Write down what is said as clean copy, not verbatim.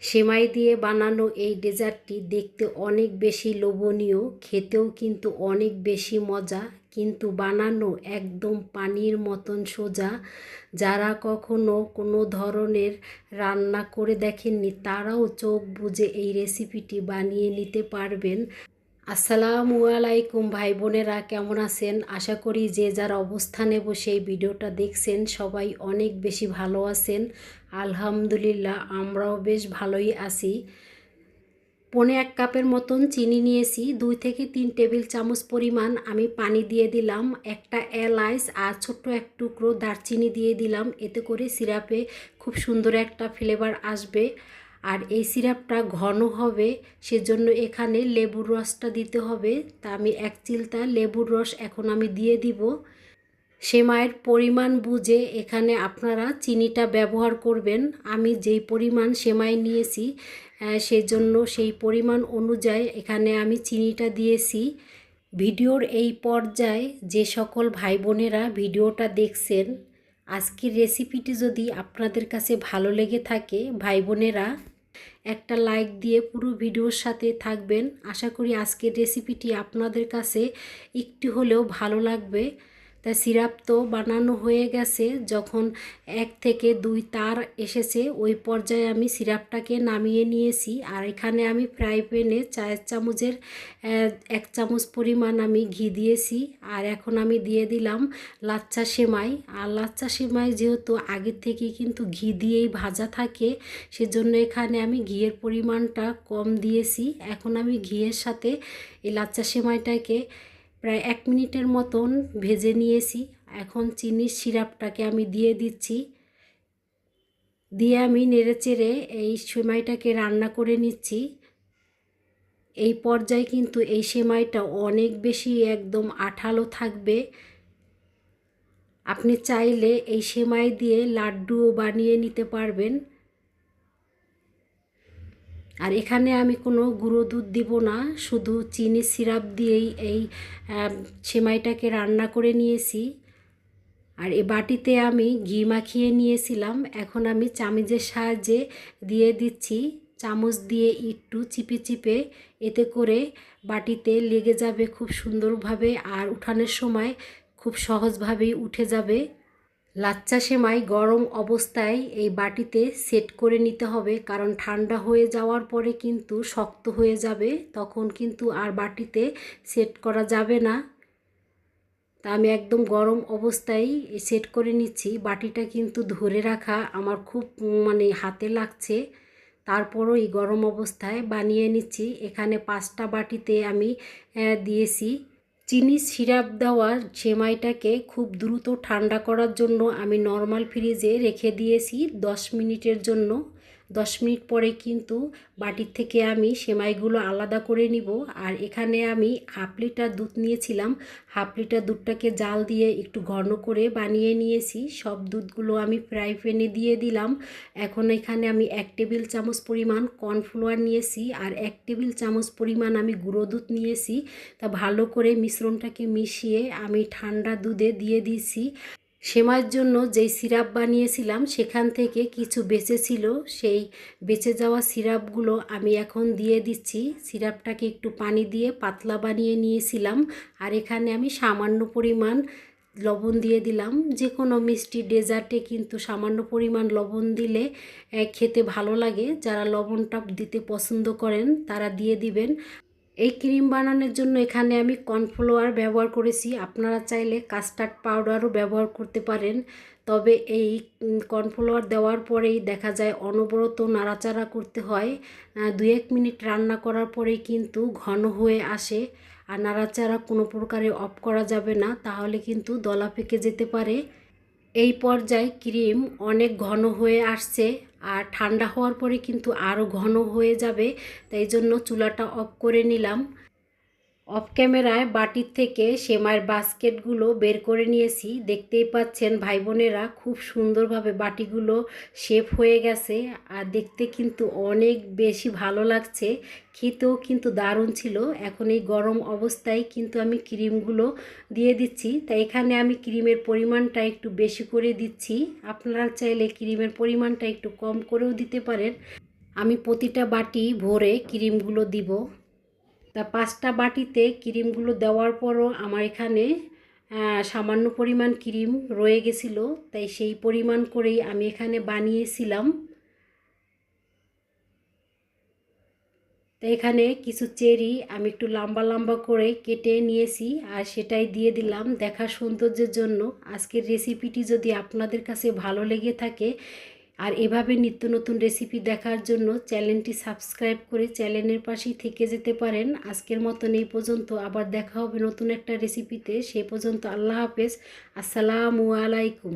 সেমাই দিয়ে বানানো এই ডেজার্টটি দেখতে অনেক বেশি লোভনীয়, খেতেও কিন্তু অনেক বেশি মজা, কিন্তু বানানো একদম পানির মতন সোজা। যারা কখনো কোনো ধরনের রান্না করে দেখেননি তারাও চোখ বুজে এই রেসিপিটি বানিয়ে নিতে পারবেন। আসসালামু আলাইকুম ভাই বোনেরা, কেমন আছেন? আশা করি যে যার অবস্থানে বসে এই ভিডিওটা দেখছেন সবাই অনেক বেশি ভালো আছেন। আলহামদুলিল্লাহ, আমরাও বেশ ভালোই আছি। 1.25 কাপের মতন চিনি নিয়েছি, 2 থেকে 3 টেবিল চামচ পরিমাণ আমি পানি দিয়ে দিলাম, একটা এলাচ আর ছোট্ট এক টুকরো দারচিনি দিয়ে দিলাম। এতে করে সিরাপে খুব সুন্দর একটা ফ্লেভার আসবে। আর এই সিরাপটা ঘন হবে, সেজন্য এখানে লেবুর রসটা দিতে হবে। তা আমি 1 চিলতা লেবুর রস এখন আমি দিয়ে দিব। সেমাইয়ের পরিমাণ বুঝে এখানে আপনারা চিনিটা ব্যবহার করবেন। আমি যেই পরিমাণ সেমাই নিয়েছি সেজন্য সেই পরিমাণ অনুযায়ী এখানে আমি চিনিটা দিয়েছি। ভিডিওর এই পর্যায়ে যে সকল ভাই বোনেরা ভিডিওটা দেখছেন, আজকের রেসিপিটি যদি আপনাদের কাছে ভালো লেগে থাকে ভাই বোনেরা একটা লাইক দিয়ে পুরো ভিডিওর সাথে থাকবেন। আশা করি আজকের রেসিপিটি আপনাদের কাছে একটু হলেও ভালো লাগবে। তা সিরাপ তো বানানো হয়ে গেছে, যখন 1 থেকে 2 তার এসেছে ওই পর্যায়ে আমি সিরাপটাকে নামিয়ে নিয়েছি। আর এখানে আমি ফ্রাই প্যানে 4 চামচের 1 চামচ পরিমাণ আমি ঘি দিয়েছি। আর এখন আমি দিয়ে দিলাম লাচ্ছা সেমাই। আর লাচ্ছা সেমাই যেহেতু আগের থেকে কিন্তু ঘি দিয়েই ভাজা থাকে, সেজন্য এখানে আমি ঘিয়ের পরিমাণটা কম দিয়েছি। এখন আমি ঘিয়ের সাথে এই লাচ্ছা সেমাইটাকে প্রায় 1 মিনিটের মতন ভেজে নিয়েছি। এখন চিনির সিরাপটাকে আমি দিয়ে দিচ্ছি, দিয়ে আমি নেড়েচেড়ে এই সেমাইটাকে রান্না করে নিচ্ছি। এই পর্যায়ে কিন্তু এই সেমাইটা অনেক বেশি একদম আঠালো থাকবে। আপনি চাইলে এই সেমাই দিয়ে লাড্ডুও বানিয়ে নিতে পারবেন। আর এখানে আমি কোনো গুঁড়ো দুধ দিব না, শুধু চিনি সিরাপ দিয়েই এই সেমাইটাকে রান্না করে নিয়েছি। আর এই বাটিতে আমি ঘি মাখিয়ে নিয়েছিলাম, এখন আমি চামচের সাহায্যে দিয়ে দিচ্ছি। চামচ দিয়ে একটু চিপে চিপে, এতে করে বাটিতে লেগে যাবে খুব সুন্দরভাবে, আর উঠানোর সময় খুব সহজভাবেই উঠে যাবে। লাচ্ছা সেমাই গরম অবস্থায় এই বাটিতে সেট করে নিতে হবে, কারণ ঠান্ডা হয়ে যাওয়ার পরে কিন্তু শক্ত হয়ে যাবে, তখন কিন্তু আর বাটিতে সেট করা যাবে না। তা আমি একদম গরম অবস্থায় সেট করে নিচ্ছি। বাটিটা কিন্তু ধরে রাখা আমার খুব হাতে লাগছে, তারপরও এই গরম অবস্থায় বানিয়ে নিচ্ছি। এখানে 5টা বাটিতে আমি দিয়েছি চিনি সিরাপ। দেওয়া সেমাইটাকে খুব দ্রুত ঠান্ডা করার জন্য আমি নর্মাল ফ্রিজে রেখে দিয়েছি 10 মিনিটের জন্য। 10 মিনিট পরে কিন্তু বাটির থেকে আমি সেমাইগুলো আলাদা করে নিব। আর এখানে আমি 1/2 লিটার দুধ নিয়েছিলাম, 1/2 লিটার দুধটাকে জাল দিয়ে একটু ঘন করে বানিয়ে নিয়েছি। সব দুধগুলো আমি ফ্রাই প্যানে দিয়ে দিলাম। এখন এখানে আমি 1 টেবিল চামচ পরিমাণ কর্নফ্লাওয়ার নিয়েছি, আর 1 টেবিল চামচ পরিমাণ আমি গুঁড়ো দুধ নিয়েছি। তা ভালো করে মিশ্রণটাকে মিশিয়ে আমি ঠান্ডা দুধে দিয়ে দিয়েছি। সেমাইয়ের জন্য যেই সিরাপ বানিয়েছিলাম সেখান থেকে কিছু বেঁচে ছিল, সেই বেঁচে যাওয়া সিরাপগুলো আমি এখন দিয়ে দিচ্ছি। সিরাপটাকে একটু পানি দিয়ে পাতলা বানিয়ে নিয়েছিলাম। আর এখানে আমি সামান্য পরিমাণ লবণ দিয়ে দিলাম। যে কোনো মিষ্টি ডেজার্টে কিন্তু সামান্য পরিমাণ লবণ দিলে খেতে ভালো লাগে। যারা লবণটা দিতে পছন্দ করেন তারা দিয়ে দিবেন। এই ক্রিম বানানোর জন্য এখানে আমি কর্নফ্লাওয়ার ব্যবহার করেছি, আপনারা চাইলে কাস্টার্ড পাউডারও ব্যবহার করতে পারেন। তবে এই কর্নফ্লাওয়ার দেওয়ার পরেই দেখা যায় অনবরত নাড়াচাড়া করতে হয়। 2-1 মিনিট রান্না করার পরেই কিন্তু ঘন হয়ে আসে। আর নাড়াচাড়া কোনো প্রকারে অফ করা যাবে না, তাহলে কিন্তু দলা পেকে যেতে পারে। এই পর্যায়ে ক্রিম অনেক ঘন হয়ে আসছে, আর ঠান্ডা হওয়ার পরে কিন্তু আরও ঘন হয়ে যাবে। তাই জন্য চুলাটা অফ করে নিলাম। অফ ক্যামেরায় বাটির থেকে সেমাইয়ের বাস্কেটগুলো বের করে নিয়েছি। দেখতেই পাচ্ছেন ভাই বোনেরা, খুব সুন্দরভাবে বাটিগুলো শেপ হয়ে গেছে, আর দেখতে কিন্তু অনেক বেশি ভালো লাগছে, খেতেও কিন্তু দারুণ ছিল। এখন এই গরম অবস্থায় কিন্তু আমি ক্রিমগুলো দিয়ে দিচ্ছি। তাই এখানে আমি ক্রিমের পরিমাণটা একটু বেশি করে দিচ্ছি, আপনারা চাইলে ক্রিমের পরিমাণটা একটু কম করেও দিতে পারেন। আমি প্রতিটা বাটি ভরে ক্রিমগুলো দিব। তা 5টা বাটিতে ক্রিমগুলো দেওয়ার পরও আমার এখানে সামান্য পরিমাণ ক্রিম রয়ে গেছিলো, তাই সেই পরিমাণ করেই আমি এখানে বানিয়েছিলাম। তো এখানে কিছু চেরি আমি একটু লম্বা লম্বা করে কেটে নিয়েছি আর সেটাই দিয়ে দিলাম দেখার সৌন্দর্যের জন্য। আজকের রেসিপিটি যদি আপনাদের কাছে ভালো লেগে থাকে আর এভাবে নিত্য নতুন রেসিপি দেখার জন্য চ্যানেলটি সাবস্ক্রাইব করে চ্যানেলের পাশেই থেকে যেতে পারেন। আজকের মতন এই পর্যন্ত, আবার দেখা হবে নতুন একটা রেসিপিতে। সে পর্যন্ত আল্লাহ হাফেজ, আসসালামু আলাইকুম।